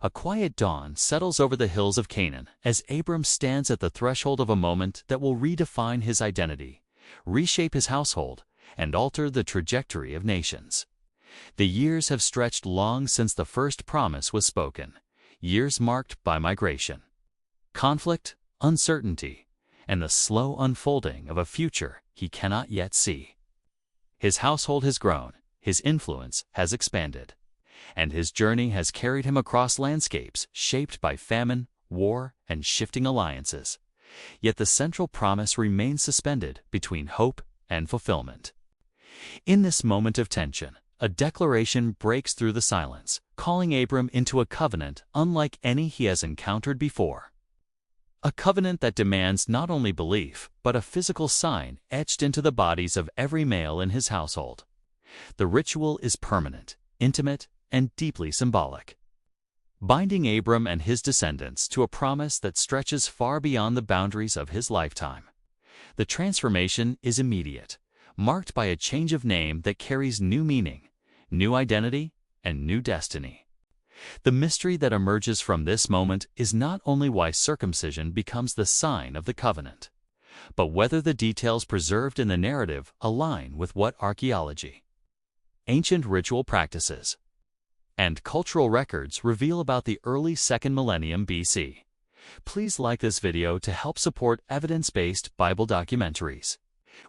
A quiet dawn settles over the hills of Canaan as Abram stands at the threshold of a moment that will redefine his identity, reshape his household, and alter the trajectory of nations. The years have stretched long since the first promise was spoken, years marked by migration, conflict, uncertainty, and the slow unfolding of a future he cannot yet see. His household has grown, his influence has expanded, and his journey has carried him across landscapes shaped by famine, war, and shifting alliances. Yet the central promise remains suspended between hope and fulfillment. In this moment of tension, a declaration breaks through the silence, calling Abram into a covenant unlike any he has encountered before. A covenant that demands not only belief, but a physical sign etched into the bodies of every male in his household. The ritual is permanent, intimate, and deeply symbolic, binding Abram and his descendants to a promise that stretches far beyond the boundaries of his lifetime. The transformation is immediate, marked by a change of name that carries new meaning, new identity, and new destiny. The mystery that emerges from this moment is not only why circumcision becomes the sign of the covenant, but whether the details preserved in the narrative align with what archaeology, ancient ritual practices, and cultural records reveal about the early 2nd millennium BC. Please like this video to help support evidence-based Bible documentaries.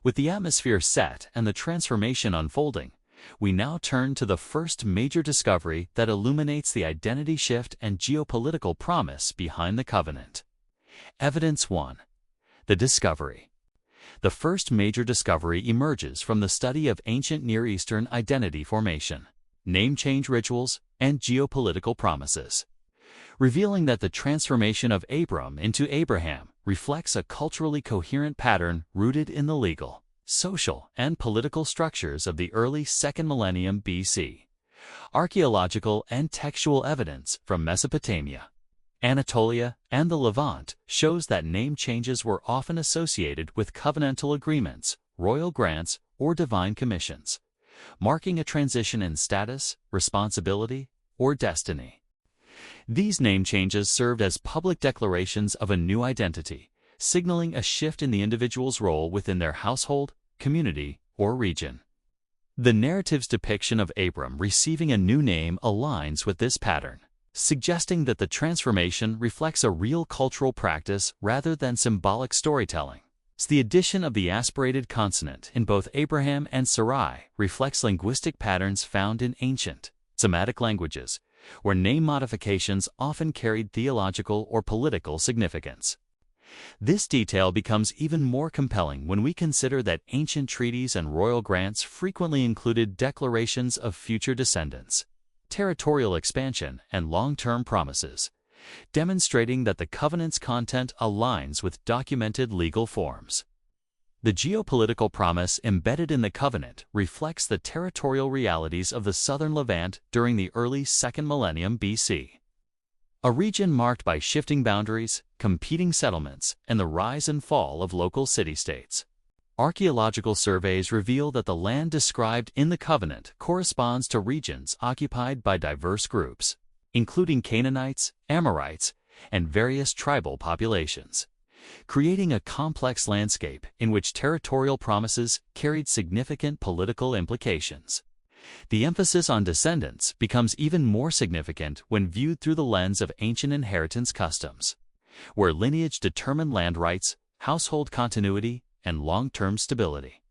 With the atmosphere set and the transformation unfolding, we now turn to the first major discovery that illuminates the identity shift and geopolitical promise behind the covenant. Evidence 1. The discovery. The first major discovery emerges from the study of ancient Near Eastern identity formation, name change rituals, and geopolitical promises, revealing that the transformation of Abram into Abraham reflects a culturally coherent pattern rooted in the legal, social, and political structures of the early 2nd millennium BC. Archaeological and textual evidence from Mesopotamia, Anatolia, and the Levant shows that name changes were often associated with covenantal agreements, royal grants, or divine commissions, marking a transition in status, responsibility, or destiny. These name changes served as public declarations of a new identity, signaling a shift in the individual's role within their household, community, or region. The narrative's depiction of Abram receiving a new name aligns with this pattern, suggesting that the transformation reflects a real cultural practice rather than symbolic storytelling. The addition of the aspirated consonant in both Abraham and Sarai reflects linguistic patterns found in ancient Semitic languages, where name modifications often carried theological or political significance. This detail becomes even more compelling when we consider that ancient treaties and royal grants frequently included declarations of future descendants, territorial expansion, and long-term promises, demonstrating that the covenant's content aligns with documented legal forms. The geopolitical promise embedded in the covenant reflects the territorial realities of the southern Levant during the early 2nd millennium BC, a region marked by shifting boundaries, competing settlements, and the rise and fall of local city-states. Archaeological surveys reveal that the land described in the covenant corresponds to regions occupied by diverse groups, including Canaanites, Amorites, and various tribal populations, creating a complex landscape in which territorial promises carried significant political implications. The emphasis on descendants becomes even more significant when viewed through the lens of ancient inheritance customs, where lineage determined land rights, household continuity, and long-term stability.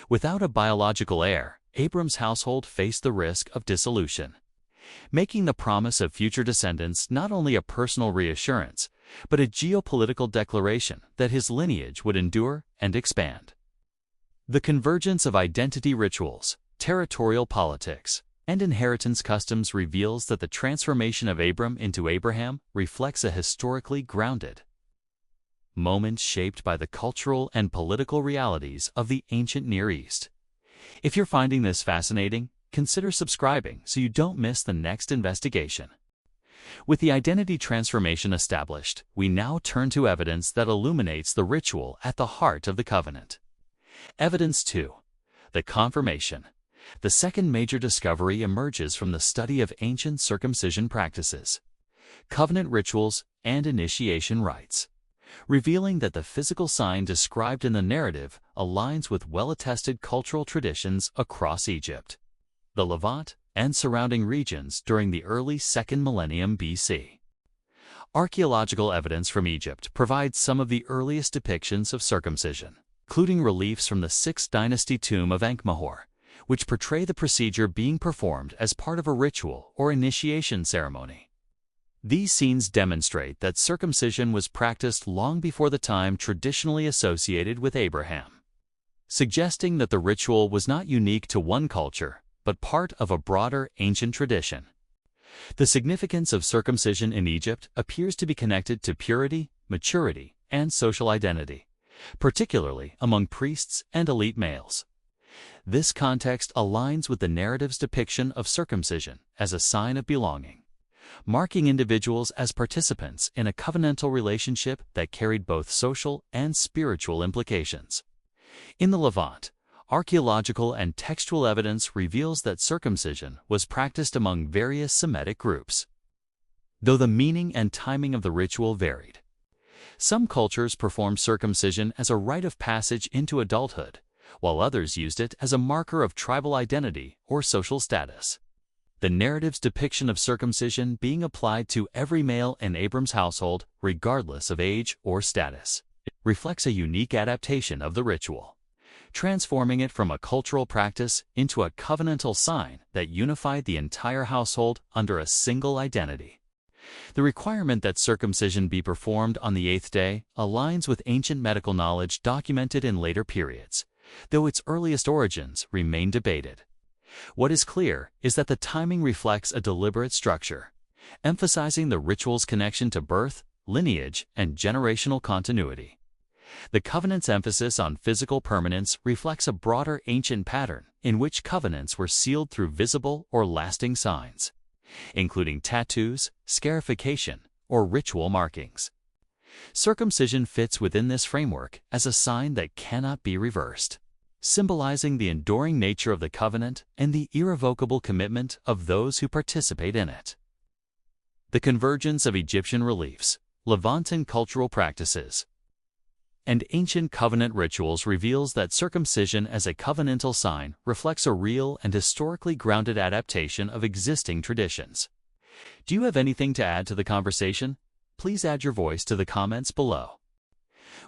Without a biological heir, Abram's household faced the risk of dissolution, making the promise of future descendants not only a personal reassurance, but a geopolitical declaration that his lineage would endure and expand. The convergence of identity rituals, territorial politics, and inheritance customs reveals that the transformation of Abram into Abraham reflects a historically grounded moment shaped by the cultural and political realities of the ancient Near East. If you're finding this fascinating, consider subscribing so you don't miss the next investigation. With the identity transformation established, we now turn to evidence that illuminates the ritual at the heart of the covenant. Evidence 2. The confirmation. The second major discovery emerges from the study of ancient circumcision practices, covenant rituals, and initiation rites, revealing that the physical sign described in the narrative aligns with well-attested cultural traditions across Egypt, the Levant, and surrounding regions during the early 2nd millennium BC. Archaeological evidence from Egypt provides some of the earliest depictions of circumcision, including reliefs from the 6th dynasty tomb of Ankh-Mahor, which portray the procedure being performed as part of a ritual or initiation ceremony. These scenes demonstrate that circumcision was practiced long before the time traditionally associated with Abraham, suggesting that the ritual was not unique to one culture, but part of a broader ancient tradition. The significance of circumcision in Egypt appears to be connected to purity, maturity, and social identity, particularly among priests and elite males. This context aligns with the narrative's depiction of circumcision as a sign of belonging, marking individuals as participants in a covenantal relationship that carried both social and spiritual implications. In the Levant, archaeological and textual evidence reveals that circumcision was practiced among various Semitic groups, though the meaning and timing of the ritual varied. Some cultures performed circumcision as a rite of passage into adulthood, while others used it as a marker of tribal identity or social status. The narrative's depiction of circumcision being applied to every male in Abram's household, regardless of age or status, reflects a unique adaptation of the ritual, transforming it from a cultural practice into a covenantal sign that unified the entire household under a single identity. The requirement that circumcision be performed on the 8th day aligns with ancient medical knowledge documented in later periods, though its earliest origins remain debated. What is clear is that the timing reflects a deliberate structure, emphasizing the ritual's connection to birth, lineage, and generational continuity. The covenant's emphasis on physical permanence reflects a broader ancient pattern in which covenants were sealed through visible or lasting signs, including tattoos, scarification, or ritual markings. Circumcision fits within this framework as a sign that cannot be reversed, symbolizing the enduring nature of the covenant and the irrevocable commitment of those who participate in it. The convergence of Egyptian reliefs, Levantan cultural practices, and ancient covenant rituals reveals that circumcision as a covenantal sign reflects a real and historically grounded adaptation of existing traditions. Do you have anything to add to the conversation? Please add your voice to the comments below.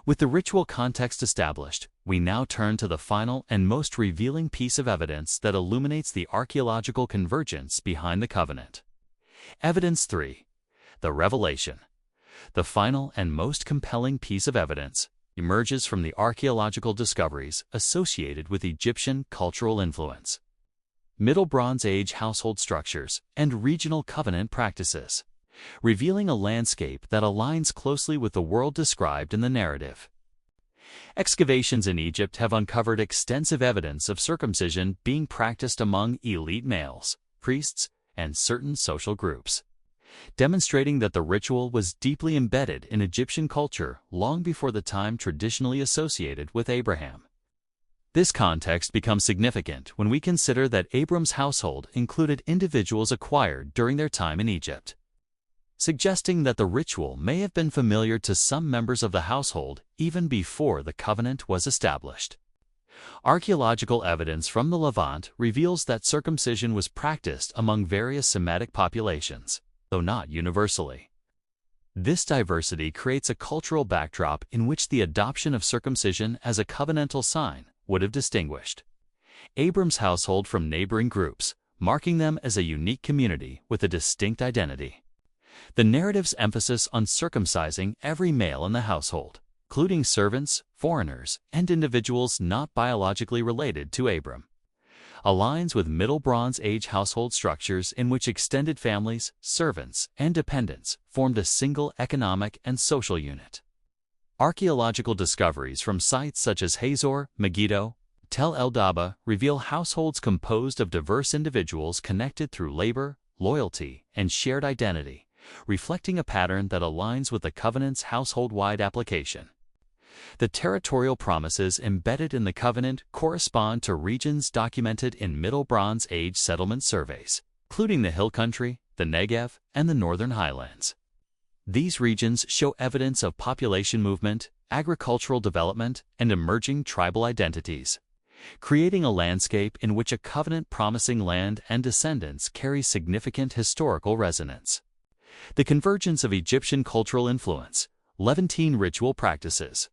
With the ritual context established, we now turn to the final and most revealing piece of evidence that illuminates the archaeological convergence behind the covenant. Evidence 3. The Revelation. The final and most compelling piece of evidence emerges from the archaeological discoveries associated with Egyptian cultural influence, Middle Bronze Age household structures, and regional covenant practices, revealing a landscape that aligns closely with the world described in the narrative. Excavations in Egypt have uncovered extensive evidence of circumcision being practiced among elite males, priests, and certain social groups, demonstrating that the ritual was deeply embedded in Egyptian culture long before the time traditionally associated with Abraham. This context becomes significant when we consider that Abram's household included individuals acquired during their time in Egypt, suggesting that the ritual may have been familiar to some members of the household even before the covenant was established. Archaeological evidence from the Levant reveals that circumcision was practiced among various Semitic populations, though not universally. This diversity creates a cultural backdrop in which the adoption of circumcision as a covenantal sign would have distinguished Abram's household from neighboring groups, marking them as a unique community with a distinct identity. The narrative's emphasis on circumcising every male in the household, including servants, foreigners, and individuals not biologically related to Abram, aligns with Middle Bronze Age household structures in which extended families, servants, and dependents formed a single economic and social unit. Archaeological discoveries from sites such as Hazor, Megiddo, Tel El Daba reveal households composed of diverse individuals connected through labor, loyalty, and shared identity, reflecting a pattern that aligns with the covenant's household-wide application. The territorial promises embedded in the covenant correspond to regions documented in Middle Bronze Age settlement surveys, including the Hill Country, the Negev, and the northern highlands. These regions show evidence of population movement, agricultural development, and emerging tribal identities, creating a landscape in which a covenant promising land and descendants carries significant historical resonance. The convergence of Egyptian cultural influence, Levantine ritual practices,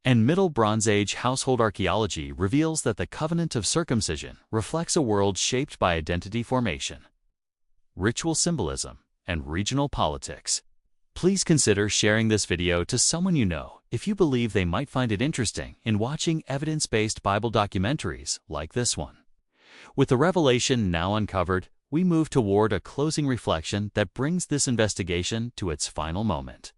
and Middle Bronze Age household archaeology reveals that the covenant of circumcision reflects a world shaped by identity formation, ritual symbolism, and regional politics. Please consider sharing this video to someone you know if you believe they might find it interesting in watching evidence-based Bible documentaries like this one. With the revelation now uncovered, we move toward a closing reflection that brings this investigation to its final moment.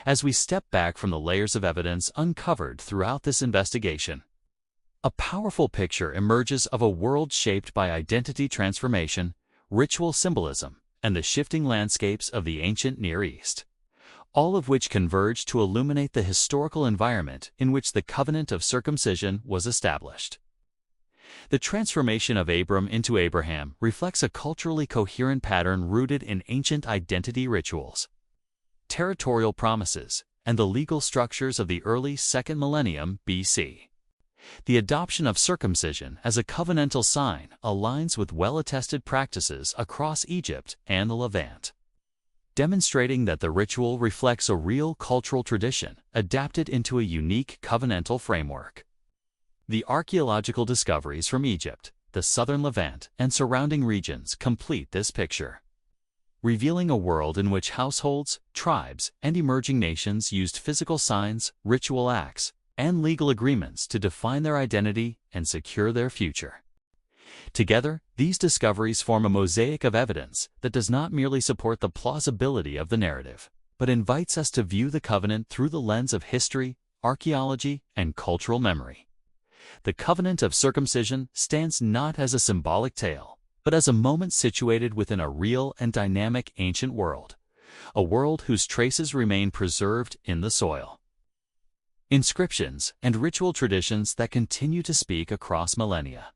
As we step back from the layers of evidence uncovered throughout this investigation, a powerful picture emerges of a world shaped by identity transformation, ritual symbolism, and the shifting landscapes of the ancient Near East, all of which converge to illuminate the historical environment in which the covenant of circumcision was established. The transformation of Abram into Abraham reflects a culturally coherent pattern rooted in ancient identity rituals, territorial promises, and the legal structures of the early 2nd millennium BC. The adoption of circumcision as a covenantal sign aligns with well-attested practices across Egypt and the Levant, demonstrating that the ritual reflects a real cultural tradition adapted into a unique covenantal framework. The archaeological discoveries from Egypt, the southern Levant, and surrounding regions complete this picture, revealing a world in which households, tribes, and emerging nations used physical signs, ritual acts, and legal agreements to define their identity and secure their future. Together, these discoveries form a mosaic of evidence that does not merely support the plausibility of the narrative, but invites us to view the covenant through the lens of history, archaeology, and cultural memory. The covenant of circumcision stands not as a symbolic tale, but as a moment situated within a real and dynamic ancient world, a world whose traces remain preserved in the soil. Inscriptions and ritual traditions that continue to speak across millennia.